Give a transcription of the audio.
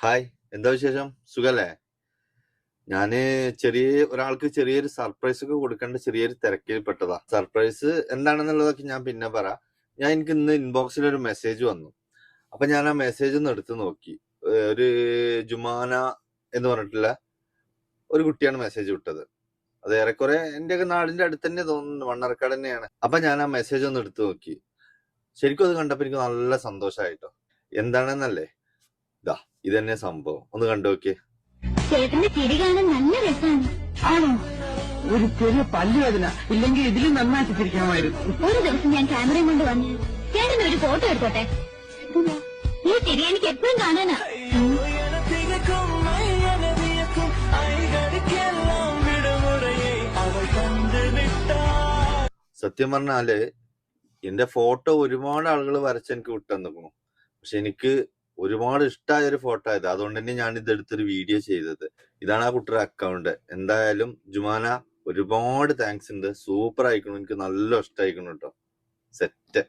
Hi, എന്താ വിശേഷം? സുഖല്ലേ? ഞാന് ഒരാൾക്ക് ചെറിയൊരു സർപ്രൈസ് ഒക്കെ കൊടുക്കേണ്ട ചെറിയൊരു തിരക്കിൽ പെട്ടതാ. സർപ്രൈസ് എന്താണെന്നുള്ളതൊക്കെ ഞാൻ പിന്നെ പറയാം. എനിക്ക് ഇന്ന് ഇൻബോക്സിൽ ഒരു മെസ്സേജ് വന്നു. അപ്പൊ ഞാൻ ആ മെസ്സേജ് ഒന്ന് എടുത്തു നോക്കി. ഒരു ജുമാന എന്ന് പറഞ്ഞിട്ടുള്ള ഒരു കുട്ടിയാണ് മെസ്സേജ് വിട്ടത്. അത് ഏറെക്കുറെ എന്റെയൊക്കെ നാടിന്റെ അടുത്ത് തന്നെ തോന്നുന്നു, മണ്ണാർക്കാട് തന്നെയാണ്. അപ്പൊ ഞാൻ ആ മെസ്സേജ് ഒന്ന് എടുത്തു നോക്കി. ശരിക്കും അത് കണ്ടപ്പോ എനിക്ക് നല്ല സന്തോഷമായിട്ടോ. എന്താണെന്നല്ലേ, ഇതാ ഇത് തന്നെ സംഭവം. ഒന്ന് കണ്ടു നോക്കിയേ. ചേട്ടന്റെ ചിരി കാണാൻ നല്ല രസമാണ്. ആണോ? ഒരു ചെറിയ പല്ലുവേദന, ഇല്ലെങ്കിൽ ഇതിലും നന്നായിട്ട് ചിരിക്കാമായിരുന്നു. ഒരു ദിവസം ഞാൻ ക്യാമറയും കൊണ്ട് വന്ന് ചേട്ടന് ഒരു ഫോട്ടോ എടുത്തോട്ടെ. ഈ ചിരി എനിക്ക് എപ്പോഴും കാണാനാ. സത്യം പറഞ്ഞാല് എന്റെ ഫോട്ടോ ഒരുപാട് ആളുകൾ വരച്ച് എനിക്ക് വിട്ടെന്നിക്കണു. പക്ഷെ എനിക്ക് ഒരുപാട് ഇഷ്ടമായ ഒരു ഫോട്ടോ ആയത്, അതുകൊണ്ട് തന്നെ ഞാൻ ഇത് എടുത്തൊരു വീഡിയോ ചെയ്തത്. ഇതാണ് ആ കുട്ടിയുടെ അക്കൗണ്ട്. എന്തായാലും ജുമാന, ഒരുപാട് താങ്ക്സ് ഉണ്ട്. സൂപ്പർ ആയിക്കണു, എനിക്ക് നല്ല ഇഷ്ടമായിക്കണു കേട്ടോ. സെറ്റ്.